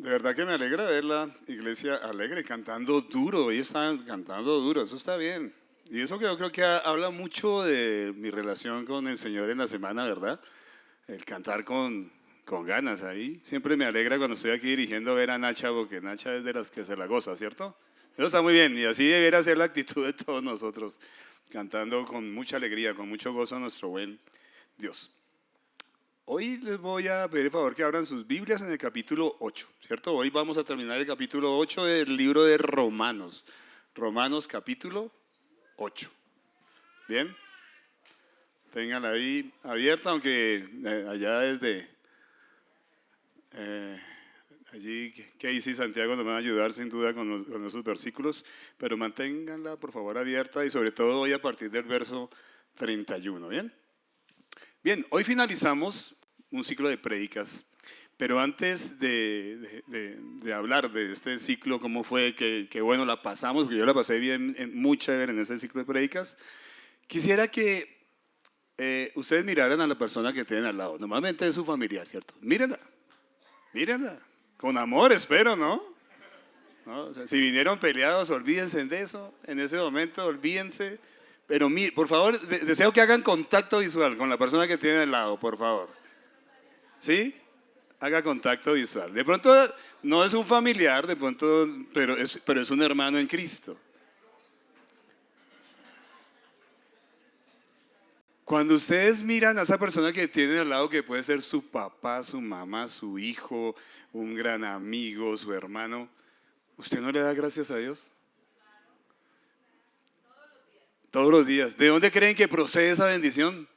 De verdad que me alegra ver la iglesia alegre, cantando duro. Ellos están cantando duro, eso está bien. Y eso que yo creo que habla mucho de mi relación con el Señor en la semana, ¿verdad? El cantar con ganas ahí. Siempre me alegra cuando estoy aquí dirigiendo ver a Nacha, porque Nacha es de las que se la goza, ¿cierto? Eso está muy bien, y así debería ser la actitud de todos nosotros, cantando con mucha alegría, con mucho gozo a nuestro buen Dios. Hoy les voy a pedir el favor que abran sus Biblias en el capítulo 8, ¿cierto? Hoy vamos a terminar el capítulo 8 del libro de Romanos. Romanos capítulo 8. ¿Bien? Ténganla ahí abierta, aunque allá desde allí Casey y Santiago nos van a ayudar sin duda con esos versículos, pero manténganla por favor abierta y sobre todo hoy a partir del verso 31, ¿bien? Bien, hoy finalizamos un ciclo de prédicas, pero antes de hablar de este ciclo, cómo fue, que bueno la pasamos, porque yo la pasé bien, muy chévere en ese ciclo de prédicas, quisiera que ustedes miraran a la persona que tienen al lado. Normalmente es su familiar, ¿cierto? Mírenla, mírenla, con amor espero, ¿no? ¿No? O sea, si vinieron peleados, olvídense de eso, en ese momento olvídense. Pero por favor, deseo que hagan contacto visual con la persona que tiene al lado, por favor. ¿Sí? Haga contacto visual. De pronto no es un familiar, de pronto, pero es un hermano en Cristo. Cuando ustedes miran a esa persona que tienen al lado, que puede ser su papá, su mamá, su hijo, un gran amigo, su hermano, ¿usted no le da gracias a Dios? Todos los días. ¿De dónde creen que procede esa bendición?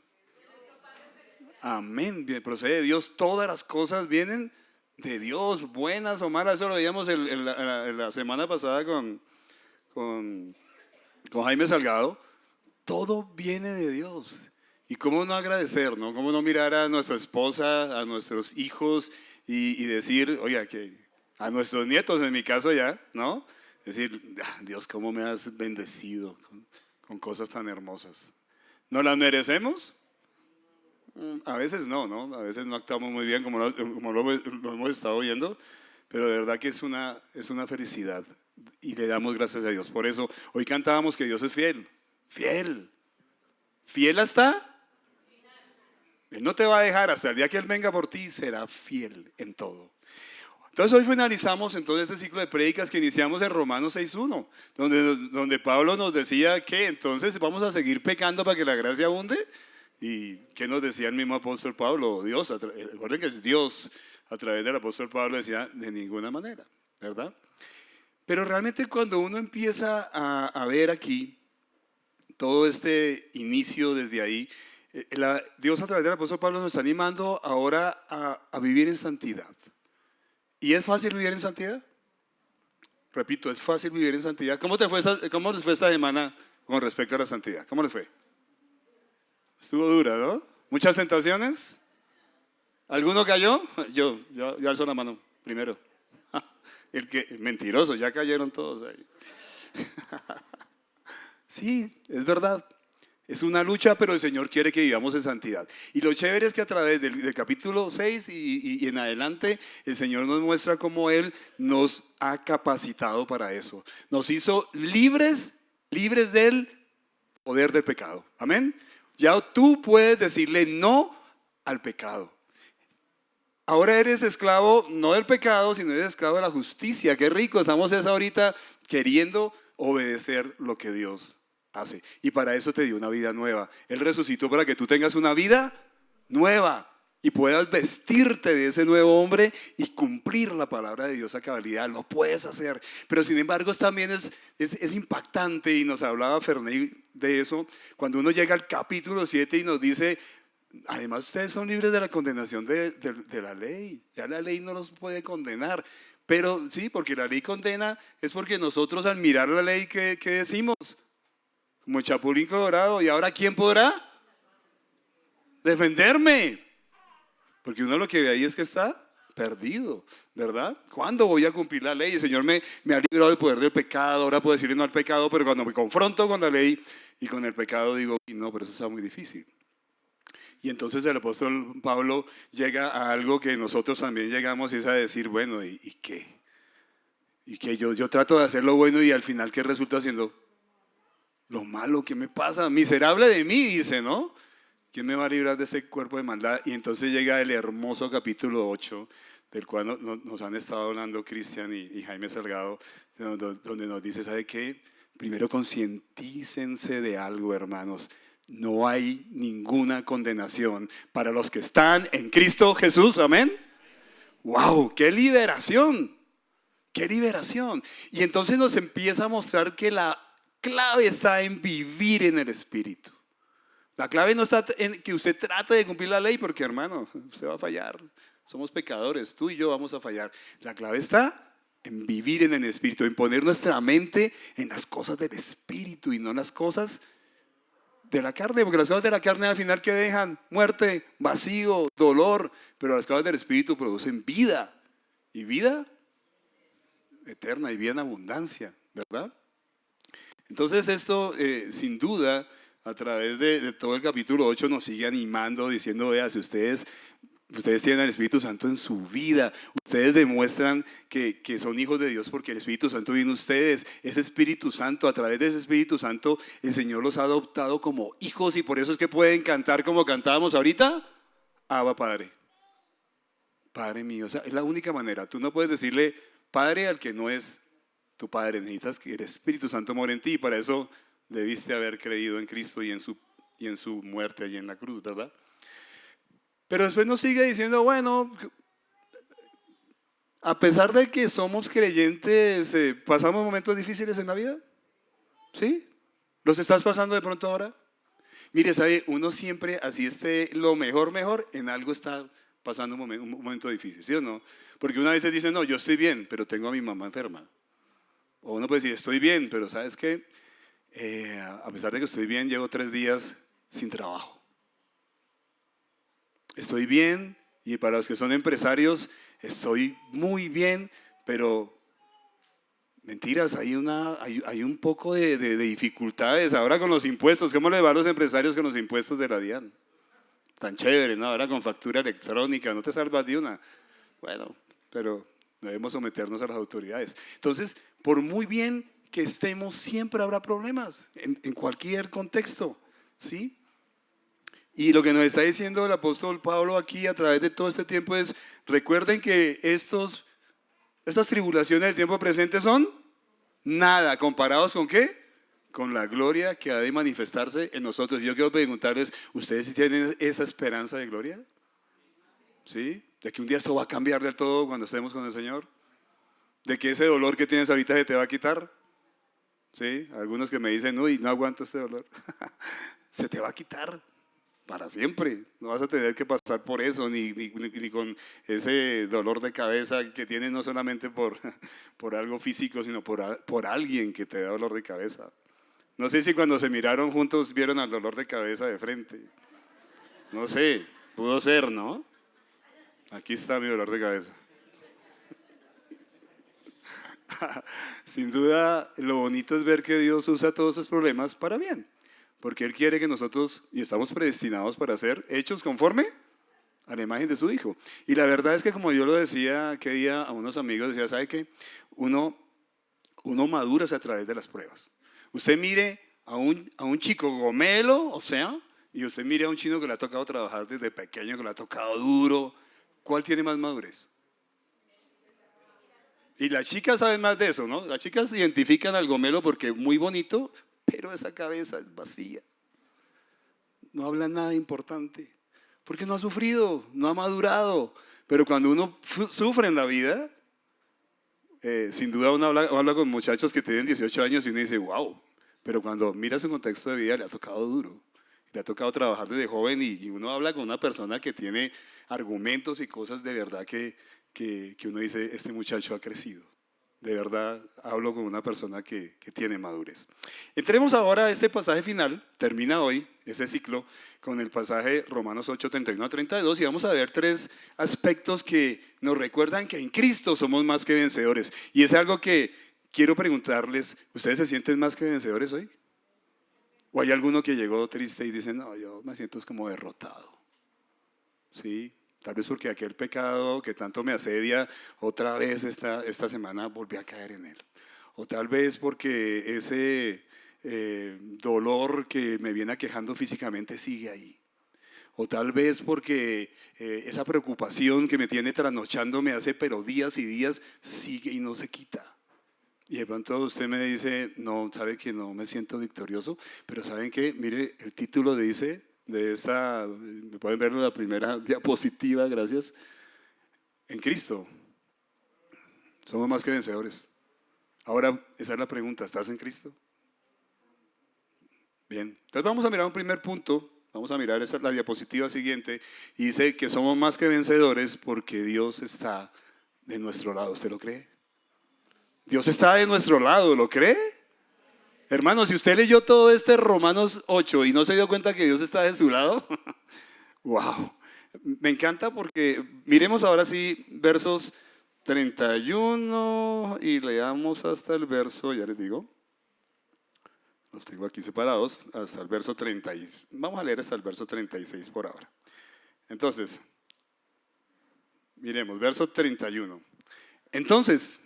Amén. Procede de Dios. Todas las cosas vienen de Dios, buenas o malas. Eso lo veíamos la semana pasada con Jaime Salgado. Todo viene de Dios. ¿Y cómo no agradecer, no? ¿Cómo no mirar a nuestra esposa, a nuestros hijos y decir, oiga, que a nuestros nietos, en mi caso ya, ¿no? Decir, Dios, ¿cómo me has bendecido con cosas tan hermosas? ¿No las merecemos? A veces no, ¿no? A veces no actuamos muy bien como lo hemos estado viendo, pero de verdad que es una felicidad y le damos gracias a Dios. Por eso hoy cantábamos que Dios es fiel, fiel, fiel hasta. Él no te va a dejar hasta el día que Él venga por ti, será fiel en todo. Entonces hoy finalizamos entonces este ciclo de prédicas que iniciamos en Romanos 6.1, donde Pablo nos decía que entonces vamos a seguir pecando para que la gracia abunde. ¿Y qué nos decía el mismo apóstol Pablo? Dios, recuerden que es Dios a través del apóstol Pablo decía de ninguna manera, ¿verdad? Pero realmente cuando uno empieza a ver aquí todo este inicio desde ahí, Dios a través del apóstol Pablo nos está animando ahora a vivir en santidad. ¿Y es fácil vivir en santidad? Repito, es fácil vivir en santidad. ¿Cómo les fue esta semana con respecto a la santidad? ¿Cómo les fue? Estuvo dura, ¿no? ¿Muchas tentaciones? ¿Alguno cayó? Yo alzo la mano primero. Mentiroso, ya cayeron todos ahí. Sí, es verdad. Es una lucha, pero el Señor quiere que vivamos en santidad. Y lo chévere es que a través del capítulo 6 y en adelante, el Señor nos muestra cómo Él nos ha capacitado para eso. Nos hizo libres del poder del pecado. Amén. Ya tú puedes decirle no al pecado. Ahora eres esclavo no del pecado, sino eres esclavo de la justicia. Qué rico, estamos ahorita queriendo obedecer lo que Dios hace. Y para eso te dio una vida nueva. Él resucitó para que tú tengas una vida nueva y puedas vestirte de ese nuevo hombre y cumplir la palabra de Dios a cabalidad. Lo puedes hacer. Pero sin embargo también es impactante, y nos hablaba Ferney de eso, cuando uno llega al capítulo 7 y nos dice, además ustedes son libres de la condenación de la ley. Ya la ley no los puede condenar. Pero sí, porque la ley condena, es porque nosotros al mirar la ley, ¿qué decimos? Como el Chapulín Colorado. ¿Y ahora quién podrá defenderme? Porque uno lo que ve ahí es que está perdido, ¿verdad? ¿Cuándo voy a cumplir la ley? El Señor me ha librado del poder del pecado. Ahora puedo decirle no al pecado, pero cuando me confronto con la ley y con el pecado digo, no, pero eso está muy difícil. Y entonces el apóstol Pablo llega a algo que nosotros también llegamos y es a decir, bueno, ¿y qué? ¿Y qué? Yo trato de hacer lo bueno y al final, ¿qué resulta siendo? Lo malo, ¿qué me pasa? Miserable de mí, dice, ¿no? ¿Quién me va a librar de ese cuerpo de maldad? Y entonces llega el hermoso capítulo 8, del cual nos han estado hablando Cristian y Jaime Salgado, donde nos dice, ¿sabe qué? Primero concientícense de algo, hermanos. No hay ninguna condenación para los que están en Cristo Jesús. Amén. ¡Wow! ¡Qué liberación! ¡Qué liberación! Y entonces nos empieza a mostrar que la clave está en vivir en el Espíritu. La clave no está en que usted trate de cumplir la ley, porque hermano, usted va a fallar. Somos pecadores, tú y yo vamos a fallar. La clave está en vivir en el Espíritu, en poner nuestra mente en las cosas del Espíritu y no en las cosas de la carne, porque las cosas de la carne al final que dejan muerte, vacío, dolor, pero las cosas del Espíritu producen vida, y vida eterna y vida en abundancia, ¿verdad? Entonces esto sin duda a través de todo el capítulo 8 nos sigue animando diciendo, vea, si ustedes tienen el Espíritu Santo en su vida, ustedes demuestran que son hijos de Dios porque el Espíritu Santo viene a ustedes. Ese Espíritu Santo, a través de ese Espíritu Santo, el Señor los ha adoptado como hijos y por eso es que pueden cantar como cantábamos ahorita, Abba Padre, Padre mío. O sea, es la única manera. Tú no puedes decirle Padre al que no es tu Padre. Necesitas que el Espíritu Santo more en ti y para eso debiste haber creído en Cristo y en su muerte allí en la cruz, ¿verdad? Pero después nos sigue diciendo, bueno, a pesar de que somos creyentes, ¿pasamos momentos difíciles en la vida? ¿Sí? ¿Los estás pasando de pronto ahora? Mire, ¿sabe? Uno siempre, así esté lo mejor, en algo está pasando un momento difícil, ¿sí o no? Porque una vez dice, no, yo estoy bien, pero tengo a mi mamá enferma. O uno puede decir, estoy bien, pero ¿sabes qué? A pesar de que estoy bien, llevo 3 días sin trabajo. Estoy bien, y para los que son empresarios, estoy muy bien, pero mentiras, hay un poco de dificultades ahora con los impuestos. ¿Cómo le va a los empresarios con los impuestos de la DIAN? Tan chévere, ¿no? Ahora con factura electrónica, no te salvas de una. Bueno, pero debemos someternos a las autoridades. Entonces, por muy bien que estemos, siempre habrá problemas en cualquier contexto, ¿sí? Y lo que nos está diciendo el apóstol Pablo aquí a través de todo este tiempo es, recuerden que estas tribulaciones del tiempo presente son nada, comparados ¿con qué? Con la gloria que ha de manifestarse en nosotros. Yo quiero preguntarles, ¿ustedes sí tienen esa esperanza de gloria? ¿Sí? ¿De que un día esto va a cambiar del todo cuando estemos con el Señor? ¿De que ese dolor que tienes ahorita se te va a quitar? ¿Sí? Algunos que me dicen, uy, no aguanto este dolor. Se te va a quitar. Para siempre, no vas a tener que pasar por eso, ni con ese dolor de cabeza que tienes no solamente por algo físico, sino por alguien que te da dolor de cabeza. No sé si cuando se miraron juntos vieron al dolor de cabeza de frente. No sé, pudo ser, ¿no? Aquí está mi dolor de cabeza. Sin duda, lo bonito es ver que Dios usa todos esos problemas para bien. Porque Él quiere que nosotros, y estamos predestinados para ser hechos conforme a la imagen de su Hijo. Y la verdad es que como yo lo decía aquel día a unos amigos, decía, ¿sabe qué? Uno madura a través de las pruebas. Usted mire a un chico gomelo, o sea, y usted mire a un chino que le ha tocado trabajar desde pequeño, que le ha tocado duro. ¿Cuál tiene más madurez? Y las chicas saben más de eso, ¿no? Las chicas identifican al gomelo porque es muy bonito, pero esa cabeza es vacía. No habla nada importante. Porque no ha sufrido, no ha madurado. Pero cuando uno sufre en la vida, sin duda uno habla con muchachos que tienen 18 años y uno dice, wow. Pero cuando mira su contexto de vida, le ha tocado duro. Le ha tocado trabajar desde joven y uno habla con una persona que tiene argumentos y cosas de verdad que uno dice, este muchacho ha crecido. De verdad, hablo con una persona que tiene madurez. Entremos ahora a este pasaje final, termina hoy ese ciclo con el pasaje Romanos 8, 31 a 32 y vamos a ver 3 aspectos que nos recuerdan que en Cristo somos más que vencedores. Y es algo que quiero preguntarles, ¿ustedes se sienten más que vencedores hoy? ¿O hay alguno que llegó triste y dice, no, yo me siento como derrotado? Sí, tal vez porque aquel pecado que tanto me asedia, otra vez esta semana volví a caer en él. O tal vez porque ese dolor que me viene aquejando físicamente sigue ahí. O tal vez porque esa preocupación que me tiene trasnochando me hace, pero días y días sigue y no se quita. Y de pronto usted me dice, no, sabe que no me siento victorioso, pero ¿saben qué? Mire, el título dice de esta, me pueden ver en la primera diapositiva, gracias, en Cristo, somos más que vencedores. Ahora, esa es la pregunta, ¿estás en Cristo? Bien, entonces vamos a mirar un primer punto, vamos a mirar esa, la diapositiva siguiente, y dice que somos más que vencedores porque Dios está de nuestro lado, ¿usted lo cree? Dios está de nuestro lado, ¿lo cree? Hermano, si usted leyó todo este Romanos 8 y no se dio cuenta que Dios está de su lado, wow. Me encanta porque miremos ahora sí versos 31 y leamos hasta el verso, ya les digo, los tengo aquí separados, hasta el verso 30. Vamos a leer hasta el verso 36 por ahora. Entonces, miremos, verso 31. Entonces,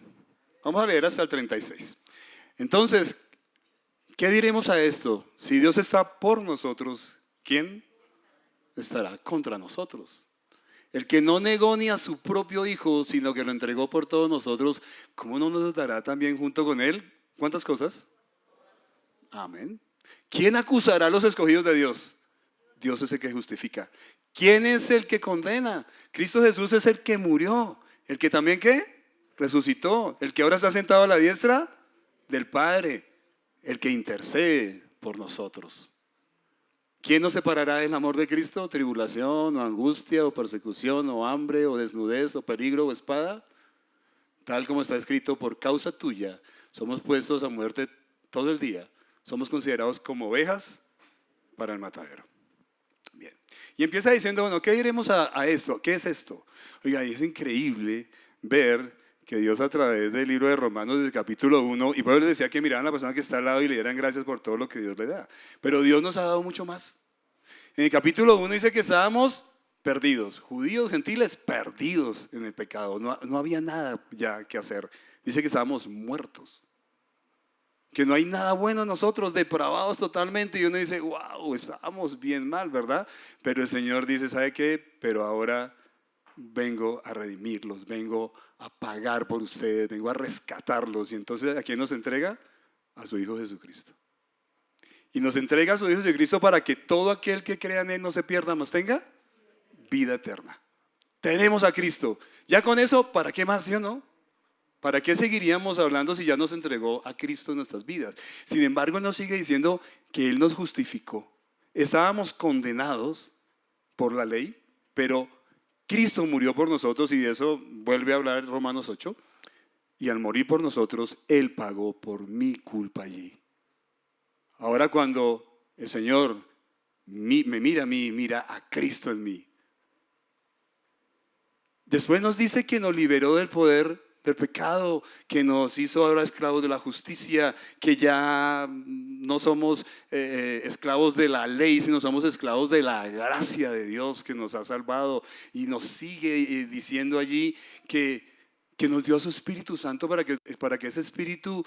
vamos a leer hasta el 36. Entonces, ¿qué diremos a esto? Si Dios está por nosotros, ¿quién estará contra nosotros? El que no negó ni a su propio Hijo, sino que lo entregó por todos nosotros, ¿cómo no nos dará también junto con Él? ¿Cuántas cosas? Amén. ¿Quién acusará a los escogidos de Dios? Dios es el que justifica. ¿Quién es el que condena? Cristo Jesús es el que murió. ¿El que también qué? Resucitó. El que ahora está sentado a la diestra del Padre. El que intercede por nosotros. ¿Quién nos separará del amor de Cristo? ¿Tribulación, o angustia, o persecución, o hambre, o desnudez, o peligro, o espada? Tal como está escrito, por causa tuya somos puestos a muerte todo el día. Somos considerados como ovejas para el matadero. Bien. Y empieza diciendo, bueno, ¿qué diremos a esto? ¿Qué es esto? Oiga, y es increíble ver que Dios a través del libro de Romanos, desde el capítulo 1, y Pablo les decía que miraran a la persona que está al lado y le dieran gracias por todo lo que Dios le da. Pero Dios nos ha dado mucho más. En el capítulo 1 dice que estábamos perdidos, judíos, gentiles, perdidos en el pecado. No había nada ya que hacer. Dice que estábamos muertos. Que no hay nada bueno en nosotros, depravados totalmente. Y uno dice, wow, estábamos bien mal, ¿verdad? Pero el Señor dice, ¿sabe qué? Pero ahora vengo a redimirlos, vengo a pagar por ustedes, vengo a rescatarlos. Y entonces, ¿a quién nos entrega? A su Hijo Jesucristo. Y nos entrega a su Hijo Jesucristo para que todo aquel que crea en Él no se pierda, más tenga vida eterna. Tenemos a Cristo. Ya con eso, ¿para qué más, sí o no? ¿Para qué seguiríamos hablando si ya nos entregó a Cristo en nuestras vidas? Sin embargo, nos sigue diciendo que Él nos justificó. Estábamos condenados por la ley, pero Cristo murió por nosotros y de eso vuelve a hablar Romanos 8. Y al morir por nosotros, Él pagó por mi culpa allí. Ahora cuando el Señor me mira a mí, mira a Cristo en mí. Después nos dice que nos liberó del poder del pecado, que nos hizo ahora esclavos de la justicia, que ya no somos esclavos de la ley, sino somos esclavos de la gracia de Dios que nos ha salvado. Y nos sigue diciendo allí que nos dio a su Espíritu Santo para que ese Espíritu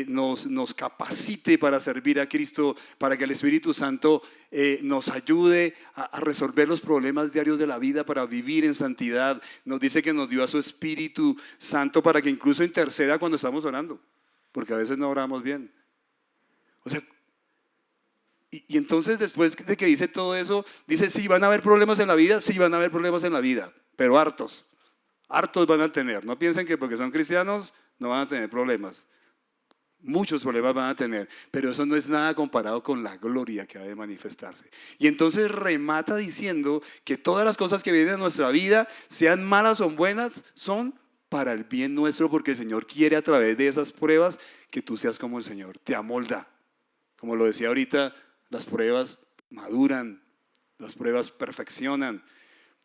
nos capacite para servir a Cristo, para que el Espíritu Santo nos ayude a resolver los problemas diarios de la vida, para vivir en santidad. Nos dice que nos dio a su Espíritu Santo para que incluso interceda cuando estamos orando, porque a veces no oramos bien. O sea, y entonces después de que dice todo eso, dice, sí, van a haber problemas en la vida, sí, van a haber problemas en la vida, pero hartos. Hartos van a tener. No piensen que porque son cristianos no van a tener problemas. Muchos problemas van a tener, pero eso no es nada comparado con la gloria que ha de manifestarse. Y entonces remata diciendo que todas las cosas que vienen en nuestra vida, sean malas o buenas, son para el bien nuestro, porque el Señor quiere a través de esas pruebas que tú seas como el Señor, te amolda. Como lo decía ahorita, las pruebas maduran, las pruebas perfeccionan.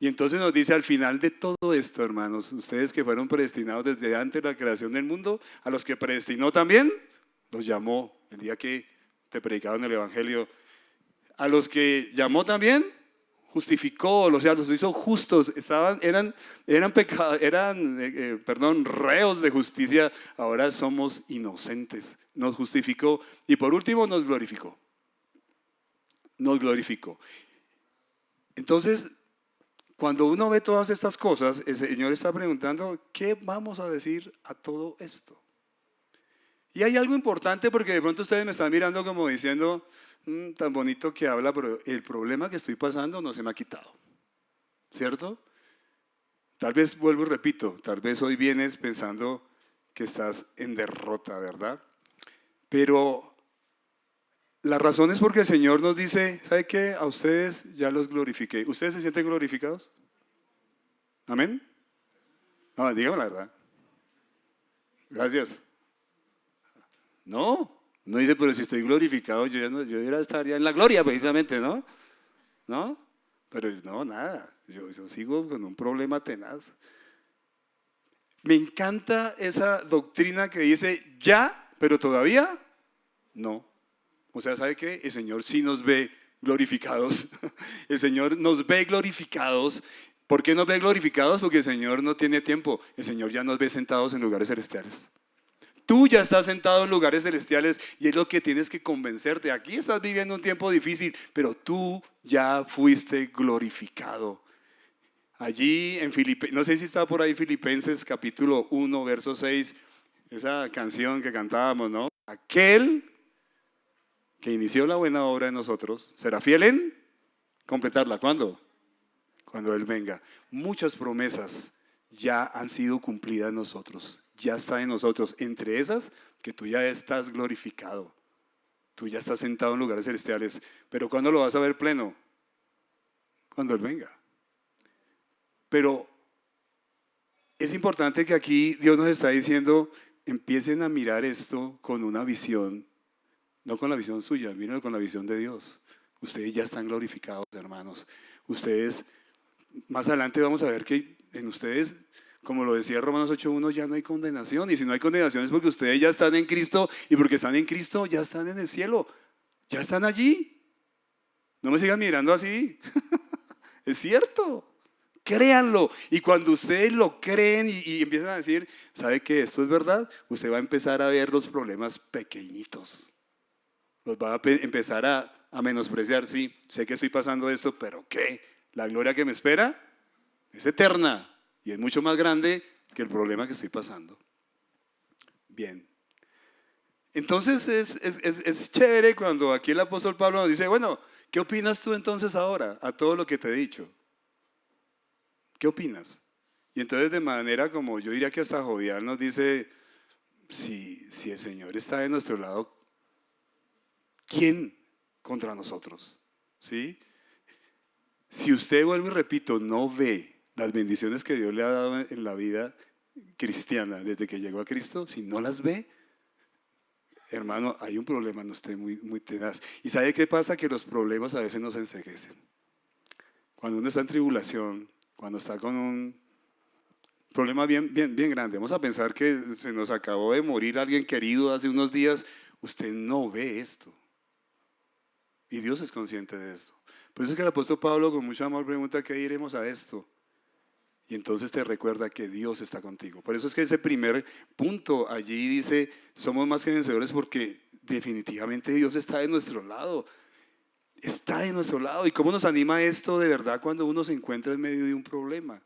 Y entonces nos dice al final de todo esto, hermanos, ustedes que fueron predestinados desde antes de la creación del mundo, a los que predestinó también, los llamó. El día que te predicaron el Evangelio, a los que llamó también, justificó, o sea, los hizo justos, eran reos de justicia, ahora somos inocentes, nos justificó y por último nos glorificó, nos glorificó. Entonces, cuando uno ve todas estas cosas, el Señor está preguntando, ¿qué vamos a decir a todo esto? Y hay algo importante porque de pronto ustedes me están mirando como diciendo, tan bonito que habla, pero el problema que estoy pasando no se me ha quitado, ¿cierto? Tal vez, vuelvo y repito, tal vez hoy vienes pensando que estás en derrota, ¿verdad? Pero la razón es porque el Señor nos dice, ¿sabe qué? A ustedes ya los glorifiqué. ¿Ustedes se sienten glorificados? ¿Amén? No, dígame la verdad. Gracias. No dice, pero si estoy glorificado, yo ya estaría en la gloria precisamente, ¿no? ¿No? Pero no, nada. Yo sigo con un problema tenaz. Me encanta esa doctrina que dice, ya, pero todavía no. O sea, ¿sabe qué? El Señor sí nos ve glorificados. El Señor nos ve glorificados. ¿Por qué nos ve glorificados? Porque el Señor no tiene tiempo. El Señor ya nos ve sentados en lugares celestiales. Tú ya estás sentado en lugares celestiales y es lo que tienes que convencerte. Aquí estás viviendo un tiempo difícil, pero tú ya fuiste glorificado. Allí en Filipenses, no sé si está por ahí Filipenses capítulo 1, verso 6, esa canción que cantábamos, ¿no? Aquel que inició la buena obra en nosotros será fiel en completarla. ¿Cuándo? Cuando Él venga. Muchas promesas ya han sido cumplidas en nosotros, ya está en nosotros. Entre esas, que tú ya estás glorificado, tú ya estás sentado en lugares celestiales. Pero ¿cuándo lo vas a ver pleno? Cuando Él venga. Pero es importante que aquí Dios nos está diciendo, empiecen a mirar esto con una visión, no con la visión suya, mírenlo con la visión de Dios. Ustedes ya están glorificados, hermanos. Ustedes, más adelante vamos a ver que en ustedes, como lo decía Romanos 8:1, ya no hay condenación. Y si no hay condenación es porque ustedes ya están en Cristo y porque están en Cristo ya están en el cielo. Ya están allí. No me sigan mirando así. Es cierto. Créanlo. Y cuando ustedes lo creen y empiezan a decir, ¿sabe que esto es verdad? Usted va a empezar a ver los problemas pequeñitos. Los va a empezar a menospreciar. Sí, sé que estoy pasando esto, pero ¿qué? La gloria que me espera es eterna y es mucho más grande que el problema que estoy pasando. Bien. Entonces es chévere cuando aquí el apóstol Pablo nos dice, bueno, ¿qué opinas tú entonces ahora a todo lo que te he dicho? ¿Qué opinas? Y entonces de manera como yo diría que hasta jovial nos dice, si el Señor está de nuestro lado, ¿quién contra nosotros? ¿Sí? Si usted, vuelvo y repito, no ve las bendiciones que Dios le ha dado en la vida cristiana desde que llegó a Cristo, si no las ve, hermano, hay un problema en usted muy, muy tenaz. ¿Y sabe qué pasa? Que los problemas a veces nos enceguecen. Cuando uno está en tribulación, cuando está con un problema bien grande, vamos a pensar que se nos acabó de morir alguien querido hace unos días, usted no ve esto. Y Dios es consciente de esto. Por eso es que el apóstol Pablo con mucho amor pregunta, ¿qué diremos a esto? Y entonces te recuerda que Dios está contigo. Por eso es que ese primer punto allí dice, somos más que vencedores porque definitivamente Dios está de nuestro lado. Está de nuestro lado. ¿Y cómo nos anima esto de verdad cuando uno se encuentra en medio de un problema?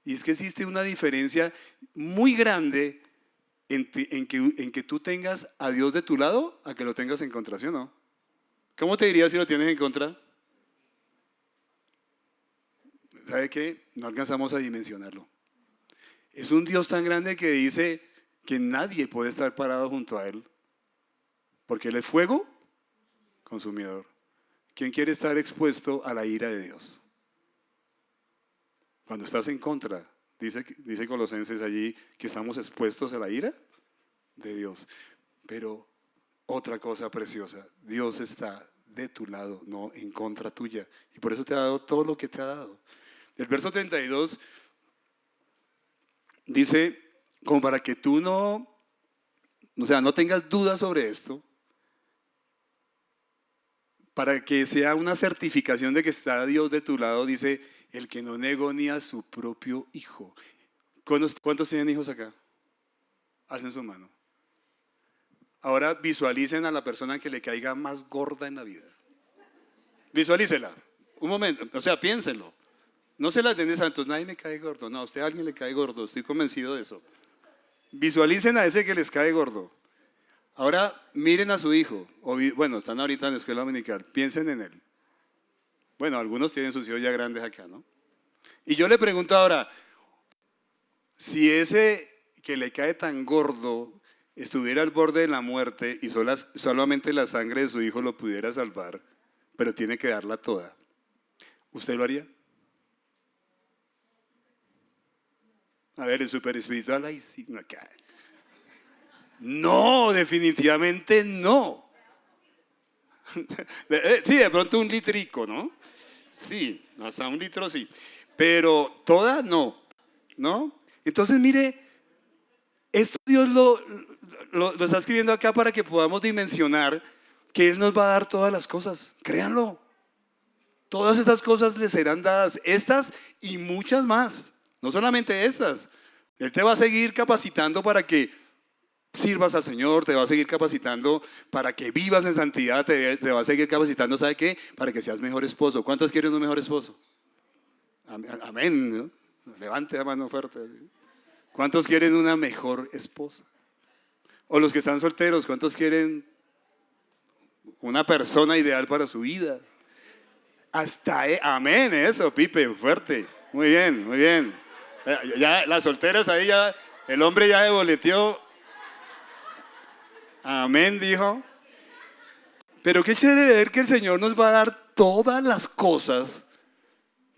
Y es que existe una diferencia muy grande en que tú tengas a Dios de tu lado a que lo tengas en contra, ¿sí o no? ¿Cómo te dirías si lo tienes en contra? ¿Sabe qué? No alcanzamos a dimensionarlo. Es un Dios tan grande que dice que nadie puede estar parado junto a Él, porque Él es fuego consumidor. ¿Quién quiere estar expuesto a la ira de Dios? Cuando estás en contra, dice Colosenses allí que estamos expuestos a la ira de Dios. Pero otra cosa preciosa, Dios está de tu lado, no en contra tuya. Y por eso te ha dado todo lo que te ha dado. El verso 32 dice, como para que tú no tengas dudas sobre esto, para que sea una certificación de que está Dios de tu lado, dice, el que no negó ni a su propio hijo. ¿Cuántos tienen hijos acá? Alcen su mano. Ahora visualicen a la persona que le caiga más gorda en la vida. Visualícela. Un momento, o sea, piénsenlo. No se las den de santos, nadie me cae gordo. No, a usted a alguien le cae gordo, estoy convencido de eso. Visualicen a ese que les cae gordo. Ahora miren a su hijo. Bueno, están ahorita en la escuela dominical. Piensen en él. Bueno, algunos tienen sus hijos ya grandes acá, ¿no? Y yo le pregunto ahora, si ese que le cae tan gordo estuviera al borde de la muerte y solamente la sangre de su hijo lo pudiera salvar, pero tiene que darla toda, ¿usted lo haría? A ver, el super espiritual, ay, sí, no, acá. No, definitivamente no. Sí, de pronto un litrico, ¿no? Sí, hasta un litro sí. Pero toda no, ¿no? Entonces, mire, esto Dios lo está escribiendo acá para que podamos dimensionar que Él nos va a dar todas las cosas. Créanlo. Todas estas cosas le serán dadas. Estas y muchas más. No solamente estas. Él te va a seguir capacitando para que sirvas al Señor, te va a seguir capacitando para que vivas en santidad, te va a seguir capacitando, ¿sabe qué? Para que seas mejor esposo. ¿Cuántos quieren un mejor esposo? Amén, ¿no? Levante la mano fuerte. ¿Cuántos quieren una mejor esposa? O los que están solteros, ¿cuántos quieren una persona ideal para su vida? Amén, eso, Pipe, fuerte. Muy bien, muy bien. Ya las solteras ahí ya, el hombre ya boleteó. Amén, dijo. Pero qué chévere ver que el Señor nos va a dar todas las cosas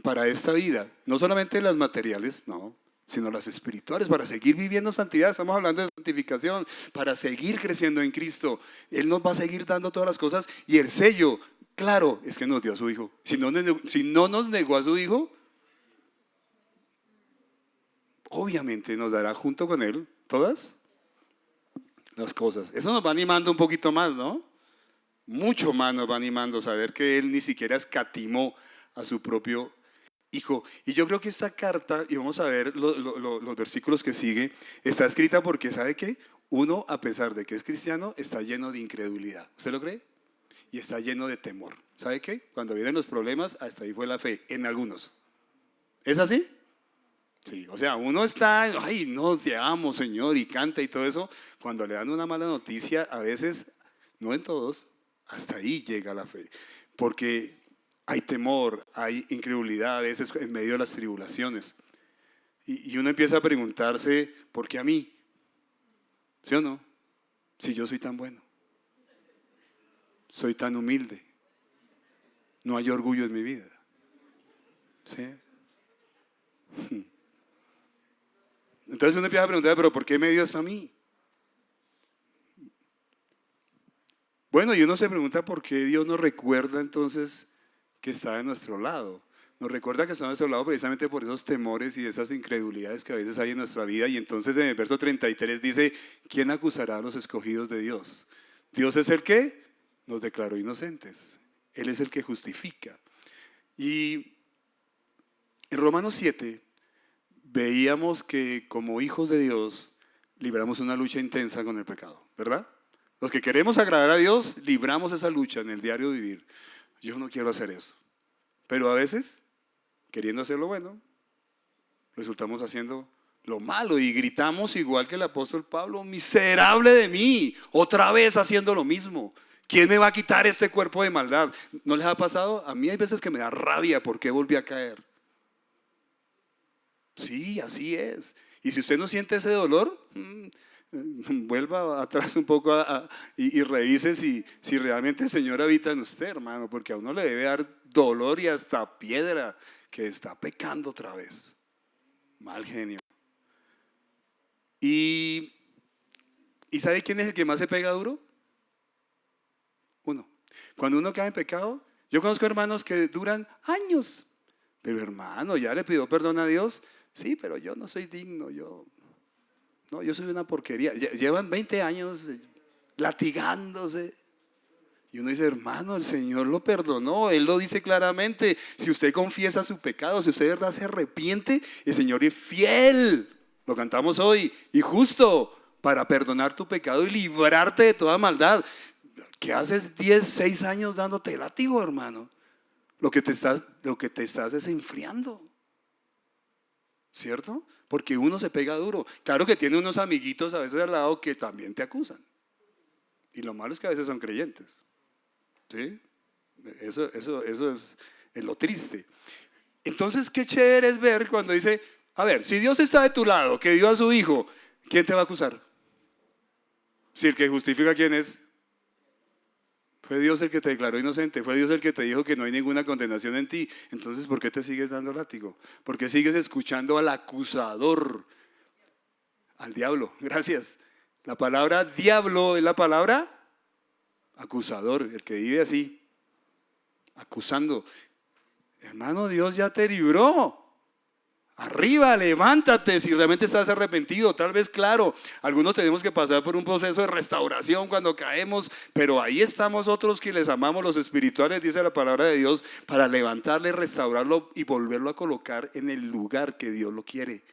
para esta vida. No solamente las materiales, no, sino las espirituales, para seguir viviendo santidad. Estamos hablando de santificación, para seguir creciendo en Cristo. Él nos va a seguir dando todas las cosas y el sello, claro, es que nos dio a su Hijo. Si no nos negó a su Hijo, obviamente nos dará junto con Él todas las cosas. Eso nos va animando un poquito más, ¿no? Mucho más nos va animando saber que Él ni siquiera escatimó a su propio Hijo. Y yo creo que esta carta, y vamos a ver los versículos que sigue, está escrita porque, ¿sabe qué? Uno, a pesar de que es cristiano, está lleno de incredulidad. ¿Usted lo cree? Y está lleno de temor. ¿Sabe qué? Cuando vienen los problemas, hasta ahí fue la fe, en algunos. ¿Es así? Sí, o sea, uno está, ay, no, te amo, Señor, y canta y todo eso. Cuando le dan una mala noticia, a veces, no en todos, hasta ahí llega la fe. Porque hay temor, hay incredulidad a veces en medio de las tribulaciones. Y uno empieza a preguntarse, ¿por qué a mí? ¿Sí o no? Si yo soy tan bueno, soy tan humilde, no hay orgullo en mi vida. ¿Sí? Entonces uno empieza a preguntar, ¿pero por qué me dio esto a mí? Bueno, y uno se pregunta por qué Dios nos recuerda entonces que está de nuestro lado. Nos recuerda que está de nuestro lado precisamente por esos temores y esas incredulidades que a veces hay en nuestra vida. Y entonces en el verso 33 dice, ¿quién acusará a los escogidos de Dios? Dios es el que nos declaró inocentes. Él es el que justifica. Y en Romanos 7 veíamos que como hijos de Dios libramos una lucha intensa con el pecado, ¿verdad? Los que queremos agradar a Dios, libramos esa lucha en el diario vivir. Yo no quiero hacer eso. Pero a veces, queriendo hacer lo bueno, resultamos haciendo lo malo y gritamos igual que el apóstol Pablo, miserable de mí, otra vez haciendo lo mismo. ¿Quién me va a quitar este cuerpo de maldad? ¿No les ha pasado? A mí hay veces que me da rabia porque volví a caer. Sí, así es. Y si usted no siente ese dolor, vuelva atrás un poco y revise si realmente el Señor habita en usted, hermano, porque a uno le debe dar dolor y hasta piedra que está pecando otra vez. Mal genio. ¿Y sabe quién es el que más se pega duro? Uno. Cuando uno cae en pecado, yo conozco hermanos que duran años, pero hermano, ya le pidió perdón a Dios. Sí, pero yo no soy digno, yo soy una porquería. Llevan 20 años latigándose Y uno dice, hermano, el Señor lo perdonó, Él lo dice claramente. Si usted confiesa su pecado, si usted de verdad se arrepiente, el Señor es fiel, lo cantamos hoy, y justo para perdonar tu pecado y librarte de toda maldad. ¿Qué haces 10, 6 años dándote látigo, hermano? Lo que te estás es enfriando, ¿cierto? Porque uno se pega duro. Claro que tiene unos amiguitos a veces al lado que también te acusan. Y lo malo es que a veces son creyentes. ¿Sí? Eso es lo triste. Entonces, qué chévere es ver cuando dice, a ver, si Dios está de tu lado, que dio a su hijo, ¿quién te va a acusar? Si el que justifica, ¿quién es? Fue Dios el que te declaró inocente, fue Dios el que te dijo que no hay ninguna condenación en ti. Entonces, ¿por qué te sigues dando látigo? ¿Por qué sigues escuchando al acusador? Al diablo, gracias. La palabra diablo es la palabra acusador, el que vive así, acusando. Hermano, Dios ya te libró. Arriba, levántate si realmente estás arrepentido. Tal vez, claro, algunos tenemos que pasar por un proceso de restauración cuando caemos, pero ahí estamos otros que les amamos, los espirituales, dice la palabra de Dios, para levantarle, restaurarlo y volverlo a colocar en el lugar que Dios lo quiere.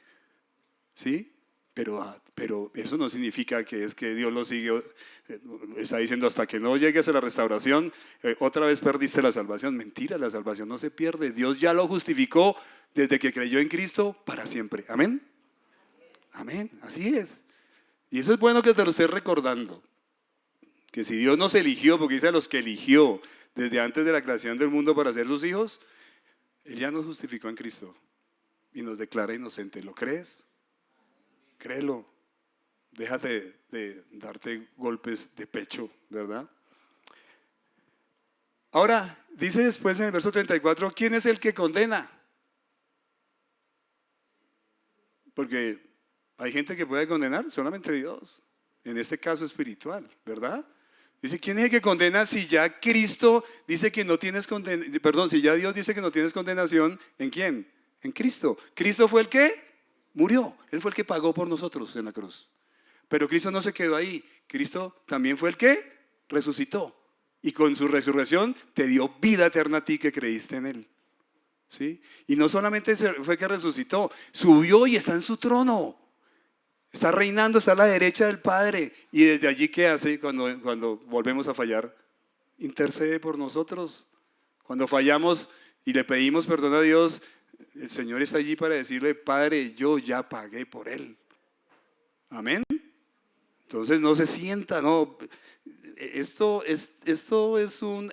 ¿Sí? Pero eso no significa que es que Dios lo sigue, está diciendo hasta que no llegues a la restauración, otra vez perdiste la salvación. Mentira, la salvación no se pierde. Dios ya lo justificó desde que creyó en Cristo para siempre. Amén. Amén, así es. Y eso es bueno que te lo estés recordando. Que si Dios nos eligió, porque dice a los que eligió desde antes de la creación del mundo para ser sus hijos, Él ya nos justificó en Cristo y nos declara inocente. ¿Lo crees? Créelo, déjate de darte golpes de pecho, ¿verdad? Ahora, dice después en el verso 34, ¿quién es el que condena? Porque hay gente que puede condenar, solamente Dios, en este caso espiritual, ¿verdad? Dice, ¿quién es el que condena si ya Cristo dice que no tienes condenación? Perdón, si ya Dios dice que no tienes condenación, ¿en quién? En Cristo. ¿Cristo fue el que murió? Él fue el que pagó por nosotros en la cruz. Pero Cristo no se quedó ahí. Cristo también fue el que resucitó. Y con su resurrección te dio vida eterna a ti que creíste en Él. ¿Sí? Y no solamente fue que resucitó, subió y está en su trono. Está reinando, está a la derecha del Padre. Y desde allí, ¿qué hace cuando volvemos a fallar? Intercede por nosotros. Cuando fallamos y le pedimos perdón a Dios, el Señor está allí para decirle, Padre, yo ya pagué por Él. Amén. Entonces no se sienta, no. Esto es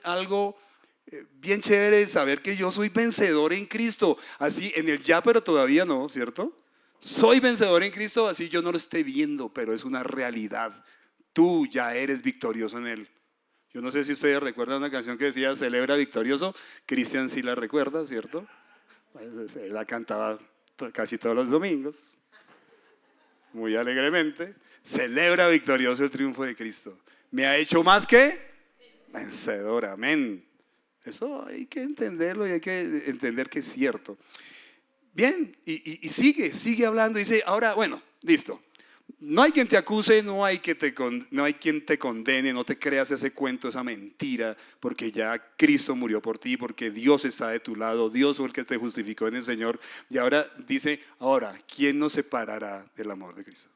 algo bien chévere de saber que yo soy vencedor en Cristo. Así en el ya, pero todavía no, ¿cierto? Soy vencedor en Cristo, así yo no lo esté viendo, pero es una realidad. Tú ya eres victorioso en Él. Yo no sé si ustedes recuerdan una canción que decía celebra victorioso. Cristian sí la recuerda, ¿cierto? La cantaba casi todos los domingos, muy alegremente. Celebra victorioso el triunfo de Cristo. Me ha hecho más que vencedor, amén. Eso hay que entenderlo y hay que entender que es cierto. Bien, y sigue hablando. Dice, ahora, bueno, listo. No hay quien te acuse, no hay quien te condene, no te creas ese cuento, esa mentira, porque ya Cristo murió por ti, porque Dios está de tu lado, Dios fue el que te justificó en el Señor. Y ahora dice, ahora, ¿quién nos separará del amor de Cristo?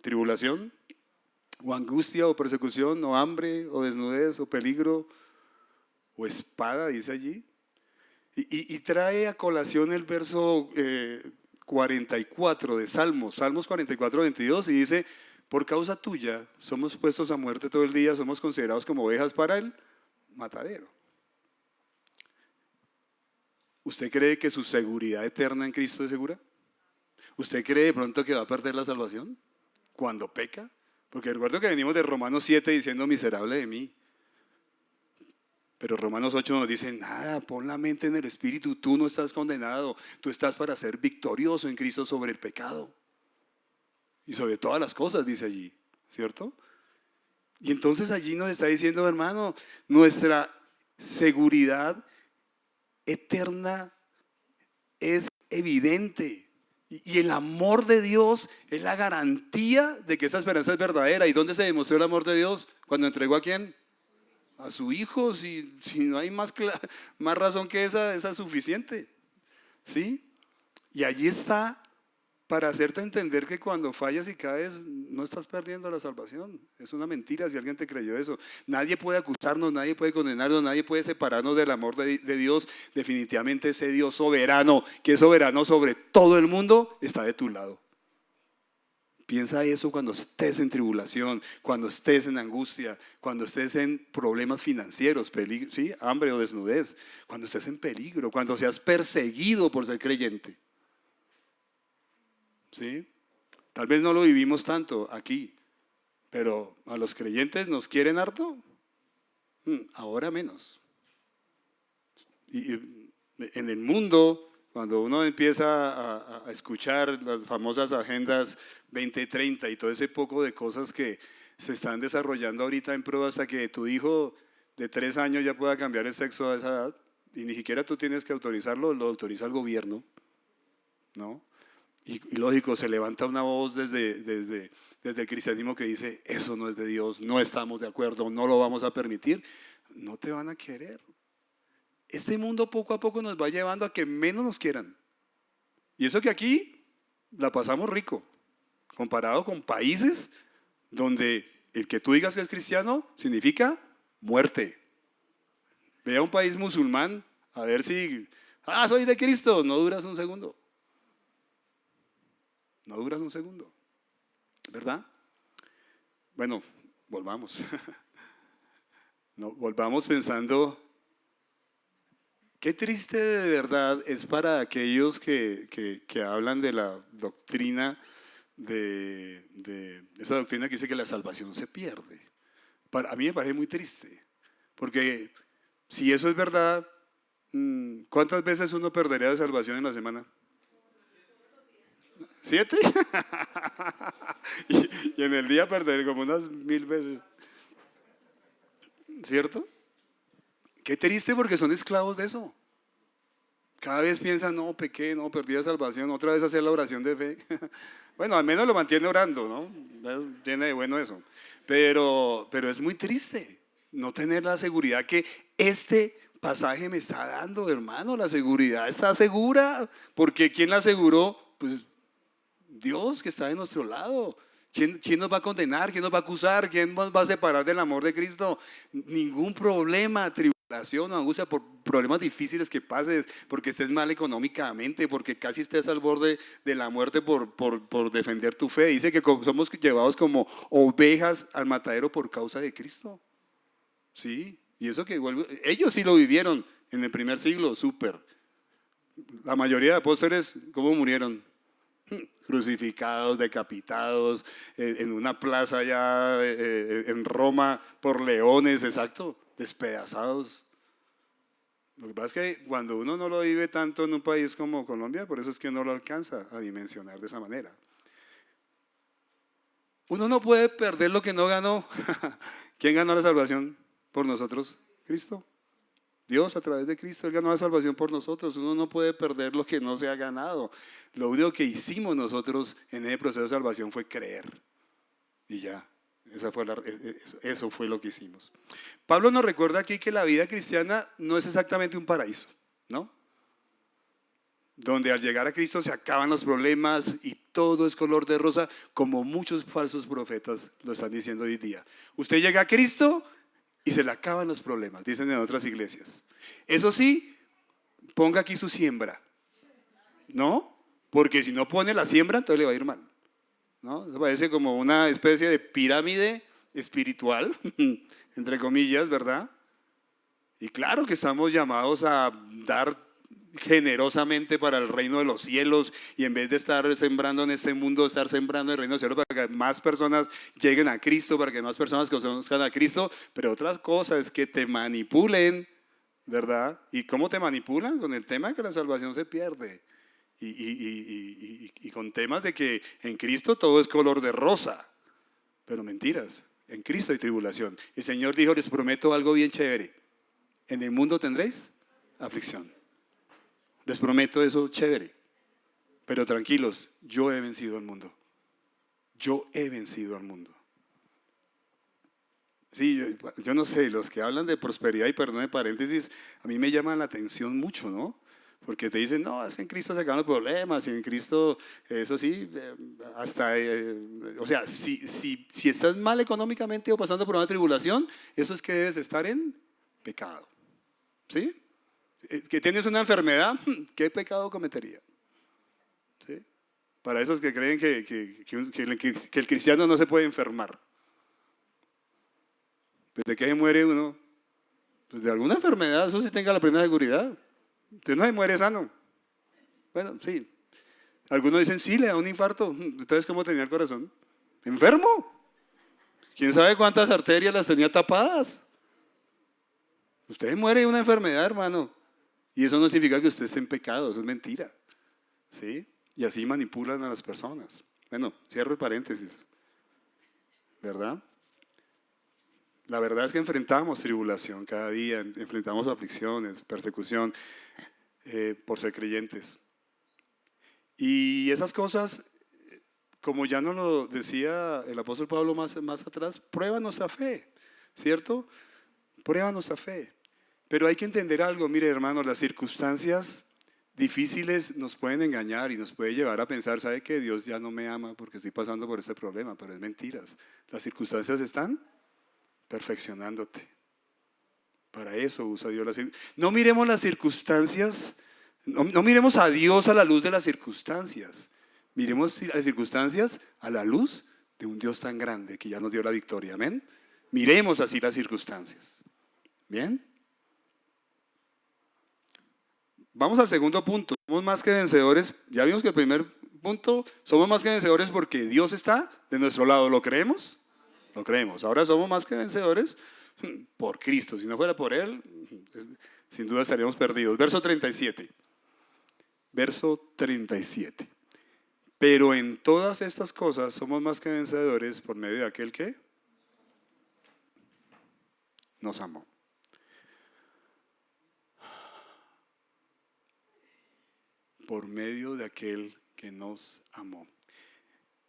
¿Tribulación? ¿O angustia? ¿O persecución? ¿O hambre? ¿O desnudez? ¿O peligro? ¿O espada? Dice allí. Y trae a colación el verso 44 de Salmos 44, 22, y dice, por causa tuya somos puestos a muerte todo el día, somos considerados como ovejas para el matadero. ¿Usted cree que su seguridad eterna en Cristo es segura? ¿Usted cree de pronto que va a perder la salvación cuando peca? Porque recuerdo que venimos de Romanos 7 diciendo miserable de mí. Pero Romanos 8 nos dice, nada, pon la mente en el Espíritu, tú no estás condenado, tú estás para ser victorioso en Cristo sobre el pecado. Y sobre todas las cosas, dice allí, ¿cierto? Y entonces allí nos está diciendo, hermano, nuestra seguridad eterna es evidente. Y el amor de Dios es la garantía de que esa esperanza es verdadera. ¿Y dónde se demostró el amor de Dios? Cuando entregó ¿a quién? A su Hijo. Si no hay más razón que esa es suficiente. ¿Sí? Y allí está para hacerte entender que cuando fallas y caes, no estás perdiendo la salvación. Es una mentira si alguien te creyó eso. Nadie puede acusarnos, nadie puede condenarnos, nadie puede separarnos del amor de Dios. Definitivamente ese Dios soberano, que es soberano sobre todo el mundo, está de tu lado. Piensa eso cuando estés en tribulación, cuando estés en angustia, cuando estés en problemas financieros, ¿sí? Hambre o desnudez, cuando estés en peligro, cuando seas perseguido por ser creyente. ¿Sí? Tal vez no lo vivimos tanto aquí, pero a los creyentes nos quieren harto, ahora menos. Y en el mundo, cuando uno empieza a escuchar las famosas agendas 2030 y todo ese poco de cosas que se están desarrollando ahorita en pro hasta que tu hijo de 3 años ya pueda cambiar el sexo a esa edad, y ni siquiera tú tienes que autorizarlo, lo autoriza el gobierno, ¿no? Y lógico, se levanta una voz desde el cristianismo que dice, eso no es de Dios, no estamos de acuerdo, no lo vamos a permitir. No te van a querer. Este mundo poco a poco nos va llevando a que menos nos quieran. Y eso que aquí la pasamos rico, comparado con países donde el que tú digas que es cristiano significa muerte. Ve a un país musulmán a ver si, soy de Cristo, no duras un segundo. No duras un segundo, ¿verdad? Bueno, volvamos. No, volvamos pensando, qué triste de verdad es para aquellos que hablan de la doctrina, de esa doctrina que dice que la salvación se pierde. A mí me parece muy triste, porque si eso es verdad, ¿cuántas veces uno perdería de salvación en la semana? 7 y en el día perder como unas 1000 veces, ¿cierto? Qué triste porque son esclavos de eso. Cada vez piensan, no, pequé, no, perdí la salvación, otra vez hacer la oración de fe. Bueno, al menos lo mantiene orando, ¿no? Tiene de bueno eso. Pero es muy triste no tener la seguridad que este pasaje me está dando, hermano. La seguridad está segura, porque ¿quién la aseguró? Pues Dios que está de nuestro lado. ¿Quién nos va a condenar? ¿Quién nos va a acusar? ¿Quién nos va a separar del amor de Cristo? Ningún problema, tribulación o angustia por problemas difíciles que pases, porque estés mal económicamente, porque casi estés al borde de la muerte por defender tu fe. Dice que somos llevados como ovejas al matadero por causa de Cristo. Sí, y eso que ellos sí lo vivieron en el primer siglo, súper. La mayoría de apóstoles, ¿cómo murieron? Crucificados, decapitados, en una plaza allá en Roma por leones, exacto, despedazados. Lo que pasa es que cuando uno no lo vive tanto en un país como Colombia, por eso es que no lo alcanza a dimensionar de esa manera. Uno no puede perder lo que no ganó. ¿Quién ganó la salvación por nosotros? Cristo. Dios a través de Cristo, Él ganó la salvación por nosotros. Uno no puede perder lo que no se ha ganado. Lo único que hicimos nosotros en ese proceso de salvación fue creer. Y ya, eso fue lo que hicimos. Pablo nos recuerda aquí que la vida cristiana no es exactamente un paraíso, ¿no? Donde al llegar a Cristo se acaban los problemas y todo es color de rosa, como muchos falsos profetas lo están diciendo hoy día. Usted llega a Cristo y se le acaban los problemas, dicen en otras iglesias. Eso sí, ponga aquí su siembra, ¿no? Porque si no pone la siembra, entonces le va a ir mal, ¿no? Eso parece como una especie de pirámide espiritual, entre comillas, ¿verdad? Y claro que estamos llamados a dar generosamente para el reino de los cielos, y en vez de estar sembrando en este mundo, estar sembrando el reino de los cielos para que más personas lleguen a Cristo, para que más personas conozcan a Cristo. Pero otra cosa es que te manipulen, ¿verdad? ¿Y cómo te manipulan? Con el tema de que la salvación se pierde y con temas de que en Cristo todo es color de rosa, pero mentiras. En Cristo hay tribulación. El Señor dijo, les prometo algo bien chévere: en el mundo tendréis aflicción. Les prometo eso chévere, Pero tranquilos, yo he vencido al mundo. Yo he vencido al mundo. Sí, yo no sé, los que hablan de prosperidad, y perdón de paréntesis, a mí me llaman la atención mucho, ¿no? Porque te dicen, no, es que en Cristo se acaban los problemas, y en Cristo, eso sí, hasta, o sea, si estás mal económicamente o pasando por una tribulación, eso es que debes estar en pecado, ¿sí? Que tienes una enfermedad, ¿qué pecado cometería? ¿Sí? Para esos que creen que el cristiano no se puede enfermar. ¿De qué se muere uno? Pues de alguna enfermedad, eso sí tenga la plena seguridad. Usted no se muere sano. Bueno, sí. Algunos dicen, sí, le da un infarto. Entonces, ¿cómo tenía el corazón? ¿Enfermo? ¿Quién sabe cuántas arterias las tenía tapadas? Usted muere de una enfermedad, hermano. Y eso no significa que usted esté en pecado, eso es mentira. ¿Sí? Y así manipulan a las personas. Bueno, cierro el paréntesis. ¿Verdad? La verdad es que enfrentamos tribulación cada día, enfrentamos aflicciones, persecución por ser creyentes. Y esas cosas, como ya nos lo decía el apóstol Pablo más atrás, prueban nuestra fe, ¿cierto? Prueban nuestra fe. Pero hay que entender algo, mire hermanos, las circunstancias difíciles nos pueden engañar y nos puede llevar a pensar, ¿sabe qué? Dios ya no me ama porque estoy pasando por ese problema, pero es mentiras. Las circunstancias están perfeccionándote. Para eso usa Dios las circunstancias. No miremos las circunstancias, no miremos a Dios a la luz de las circunstancias. Miremos las circunstancias a la luz de un Dios tan grande que ya nos dio la victoria. Amén. Miremos así las circunstancias. Bien. Vamos al segundo punto. Somos más que vencedores. Ya vimos que el primer punto, somos más que vencedores porque Dios está de nuestro lado. ¿Lo creemos? Lo creemos. Ahora somos más que vencedores por Cristo. Si no fuera por Él, sin duda estaríamos perdidos. Verso 37. Verso 37. Pero en todas estas cosas somos más que vencedores por medio de aquel que nos amó. Por medio de aquel que nos amó.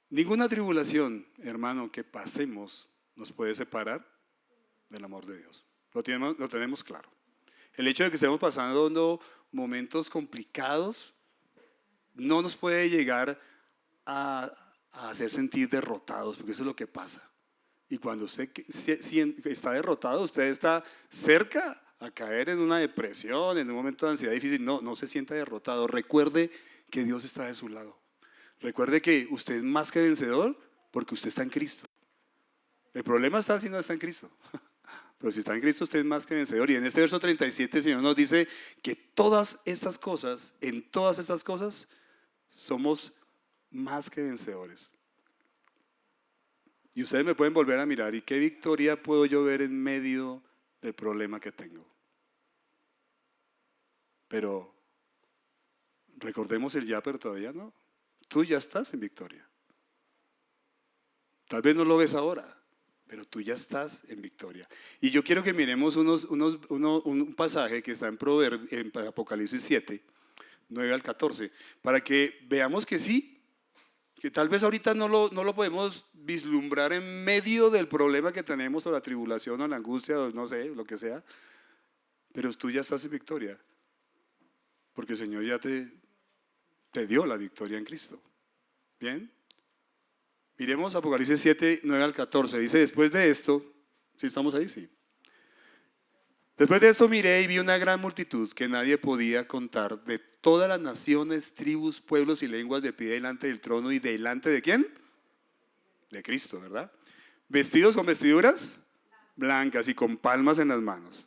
Ninguna tribulación, hermano, que pasemos nos puede separar del amor de Dios. Lo tenemos claro. El hecho de que estemos pasando momentos complicados no nos puede llegar a hacer sentir derrotados, porque eso es lo que pasa. Y cuando usted está derrotado, usted está cerca a caer en una depresión, en un momento de ansiedad difícil. No se sienta derrotado. Recuerde que Dios está de su lado. Recuerde que usted es más que vencedor porque usted está en Cristo. El problema está si no está en Cristo. Pero si está en Cristo, usted es más que vencedor. Y en este verso 37 el Señor nos dice que todas estas cosas, en todas estas cosas, somos más que vencedores. Y ustedes me pueden volver a mirar, ¿y qué victoria puedo yo ver en medio del problema que tengo? Pero recordemos el ya, pero todavía no. Tú ya estás en victoria. Tal vez no lo ves ahora, pero tú ya estás en victoria. Y yo quiero que miremos un pasaje que está en Apocalipsis 7, 9 al 14, para que veamos que sí, que tal vez ahorita no lo podemos vislumbrar en medio del problema que tenemos, o la tribulación, o la angustia, o no sé, lo que sea, pero tú ya estás en victoria, porque el Señor ya te dio la victoria en Cristo. ¿Bien? Miremos Apocalipsis 7, 9 al 14, dice, después de esto, ¿sí estamos ahí? Sí. Después de esto miré y vi una gran multitud que nadie podía contar, de todas las naciones, tribus, pueblos y lenguas, de pie delante del trono. ¿Y delante de quién? De Cristo, ¿verdad? Vestidos con vestiduras blancas y con palmas en las manos.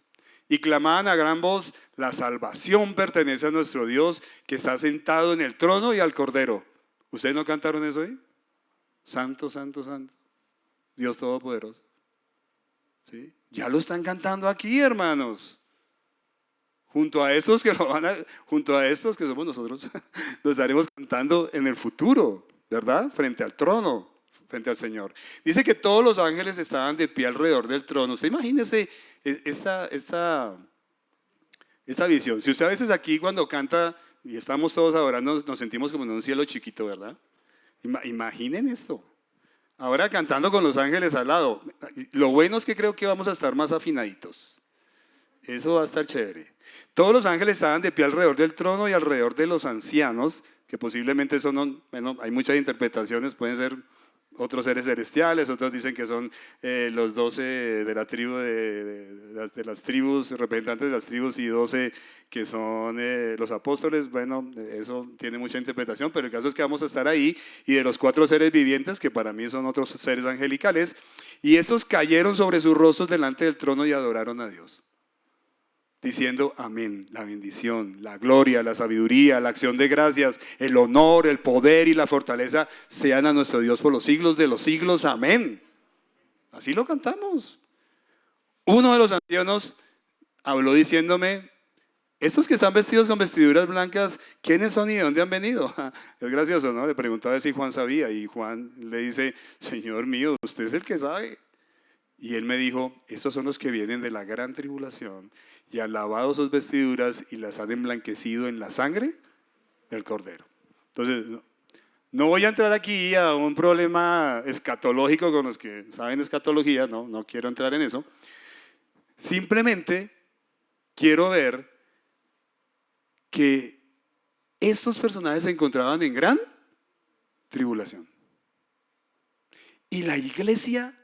Y clamaban a gran voz, la salvación pertenece a nuestro Dios, que está sentado en el trono y al Cordero. ¿Ustedes no cantaron eso ahí? Santo, santo, santo, Dios Todopoderoso. ¿Sí? Ya lo están cantando aquí, hermanos. Junto a estos que somos nosotros, lo estaremos cantando en el futuro, ¿verdad? Frente al trono, frente al Señor. Dice que todos los ángeles estaban de pie alrededor del trono. Usted imagínese esta visión. Si usted a veces aquí cuando canta y estamos todos adorando, nos sentimos como en un cielo chiquito, ¿verdad? Imaginen esto. Ahora cantando con los ángeles al lado. Lo bueno es que creo que vamos a estar más afinaditos. Eso va a estar chévere. Todos los ángeles estaban de pie alrededor del trono y alrededor de los ancianos, que posiblemente son, bueno, hay muchas interpretaciones, pueden ser otros seres celestiales, otros dicen que son los 12 de la tribu de las tribus, representantes de las tribus, y 12 que son los apóstoles. Bueno, eso tiene mucha interpretación, pero el caso es que vamos a estar ahí, y de los 4 seres vivientes, que para mí son otros seres angelicales, y estos cayeron sobre sus rostros delante del trono y adoraron a Dios, diciendo amén. La bendición, la gloria, la sabiduría, la acción de gracias, el honor, el poder y la fortaleza sean a nuestro Dios por los siglos de los siglos, amén. Así lo cantamos. Uno de los ancianos habló diciéndome: estos que están vestidos con vestiduras blancas, ¿quiénes son y de dónde han venido? Es gracioso, ¿no? Le preguntó a ver si Juan sabía, y Juan le dice: Señor mío, usted es el que sabe. Y él me dijo: estos son los que vienen de la gran tribulación y han lavado sus vestiduras y las han emblanquecido en la sangre del Cordero. Entonces, no voy a entrar aquí a un problema escatológico con los que saben escatología, no quiero entrar en eso. Simplemente quiero ver que estos personajes se encontraban en gran tribulación. Y la iglesia,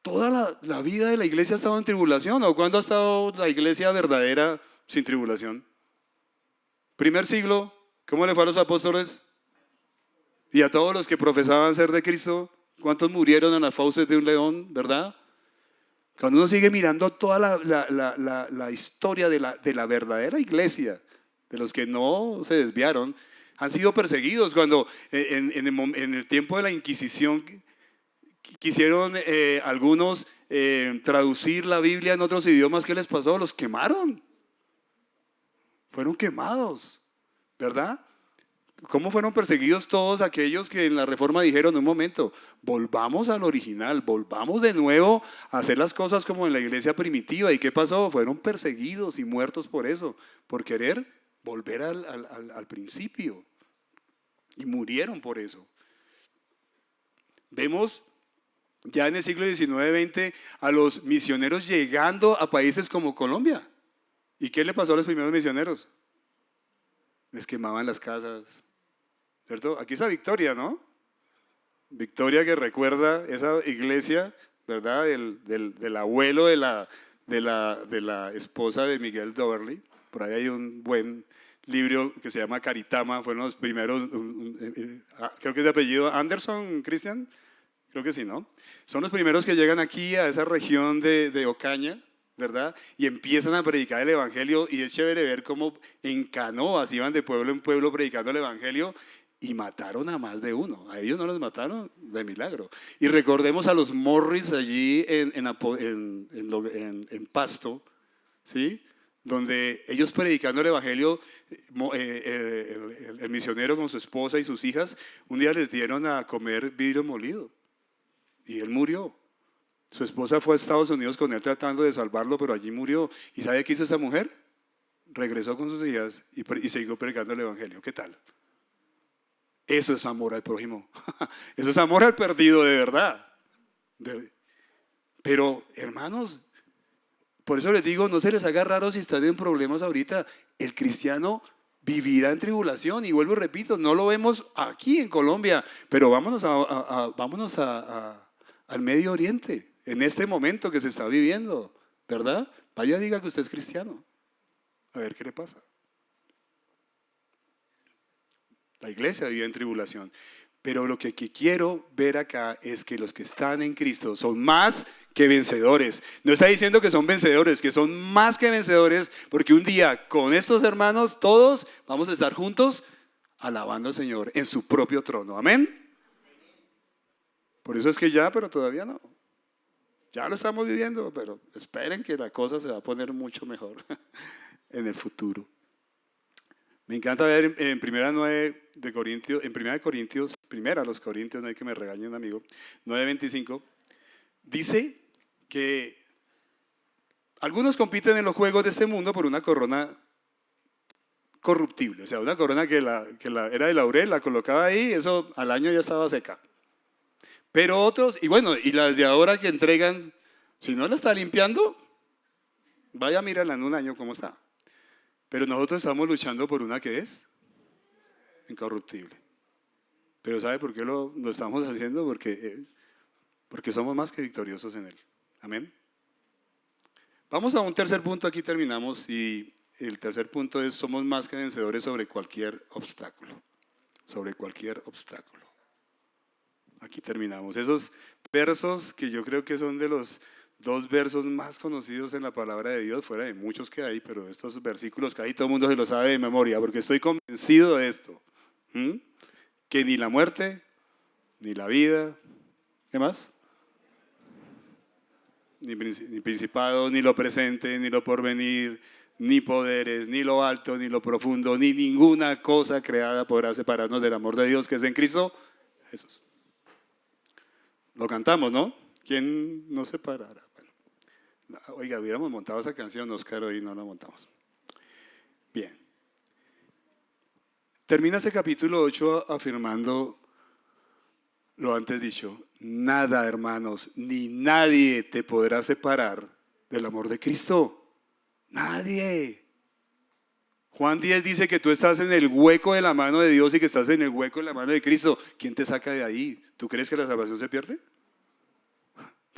toda la vida de la iglesia ha estado en tribulación. ¿O cuándo ha estado la iglesia verdadera sin tribulación? Primer siglo, ¿cómo le fue a los apóstoles? Y a todos los que profesaban ser de Cristo, ¿cuántos murieron en las fauces de un león, verdad? Cuando uno sigue mirando toda la historia de la verdadera iglesia, de los que no se desviaron, han sido perseguidos. Cuando en el tiempo de la Inquisición quisieron algunos traducir la Biblia en otros idiomas, ¿qué les pasó? Los quemaron. Fueron quemados, ¿verdad? ¿Cómo fueron perseguidos todos aquellos que en la Reforma dijeron: un momento, volvamos al original, volvamos de nuevo a hacer las cosas como en la iglesia primitiva? ¿Y qué pasó? Fueron perseguidos y muertos por eso, por querer volver al principio, y murieron por eso. Vemos ya en el siglo XIX-XX a los misioneros llegando a países como Colombia. ¿Y qué le pasó a los primeros misioneros? Les quemaban las casas, ¿cierto? Aquí está Victoria, ¿no? Victoria, que recuerda esa iglesia, ¿verdad? Del abuelo de la esposa de Miguel Doverly. Por ahí hay un buen libro que se llama Caritama. Fueron los primeros, creo que es de apellido Anderson, Christian. Creo que sí, ¿no? Son los primeros que llegan aquí a esa región de Ocaña, ¿verdad? Y empiezan a predicar el evangelio, y es chévere ver cómo en canoas iban de pueblo en pueblo predicando el evangelio, y mataron a más de uno. A ellos no los mataron de milagro. Y recordemos a los Morris allí en Pasto, ¿sí? Donde ellos predicando el evangelio, el misionero con su esposa y sus hijas, un día les dieron a comer vidrio molido. Y él murió. Su esposa fue a Estados Unidos con él tratando de salvarlo, pero allí murió. ¿Y sabe qué hizo esa mujer? Regresó con sus hijas y siguió predicando el evangelio. ¿Qué tal? Eso es amor al prójimo. Eso es amor al perdido, de verdad. Pero, hermanos, por eso les digo, no se les haga raro si están en problemas ahorita. El cristiano vivirá en tribulación, y vuelvo y repito, no lo vemos aquí en Colombia, pero vámonos al Medio Oriente, en este momento que se está viviendo, ¿verdad? Vaya, diga que usted es cristiano, a ver qué le pasa. La iglesia vive en tribulación, pero lo que quiero ver acá es que los que están en Cristo son más que vencedores. No está diciendo que son vencedores, que son más que vencedores, porque un día con estos hermanos todos vamos a estar juntos alabando al Señor en su propio trono. Amén. Por eso es que ya, pero todavía no. Ya lo estamos viviendo, pero esperen que la cosa se va a poner mucho mejor en el futuro. Me encanta ver en primera de Corintios, en primera de Corintios, primera los Corintios, no hay que me regañe un amigo, 9:25, dice que algunos compiten en los juegos de este mundo por una corona corruptible. O sea, una corona que era de laurel, la colocaba ahí, eso al año ya estaba seca. Pero otros, y bueno, y las de ahora que entregan, si no la está limpiando, vaya, mírala en un año cómo está. Pero nosotros estamos luchando por una que es incorruptible. Pero ¿sabe por qué lo estamos haciendo? Porque somos más que victoriosos en Él. Amén. Vamos a un tercer punto, aquí terminamos, y el tercer punto es: somos más que vencedores sobre cualquier obstáculo. Sobre cualquier obstáculo. Aquí terminamos. Esos versos que yo creo que son de los 2 versos más conocidos en la palabra de Dios, fuera de muchos que hay, pero estos versículos casi todo el mundo se los sabe de memoria, porque estoy convencido de esto. Que ni la muerte, ni la vida, ¿qué más? Ni principado, ni lo presente, ni lo porvenir, ni poderes, ni lo alto, ni lo profundo, ni ninguna cosa creada podrá separarnos del amor de Dios que es en Cristo Jesús. Lo cantamos, ¿no? ¿Quién nos separará? Bueno, oiga, hubiéramos montado esa canción, Oscar, hoy no la montamos. Bien. Termina este capítulo 8 afirmando lo antes dicho: nada, hermanos, ni nadie te podrá separar del amor de Cristo. Nadie. Juan 10 dice que tú estás en el hueco de la mano de Dios y que estás en el hueco de la mano de Cristo. ¿Quién te saca de ahí? ¿Tú crees que la salvación se pierde?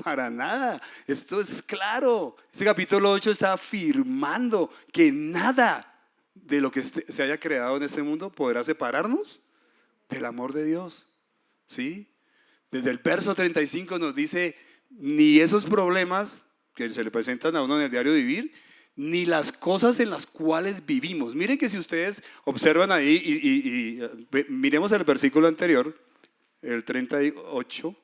Para nada. Esto es claro. Este capítulo 8 está afirmando que nada de lo que se haya creado en este mundo podrá separarnos del amor de Dios. ¿Sí? Desde el verso 35 nos dice: ni esos problemas que se le presentan a uno en el diario vivir, ni las cosas en las cuales vivimos. Miren que si ustedes observan ahí y miremos el versículo anterior, el 38,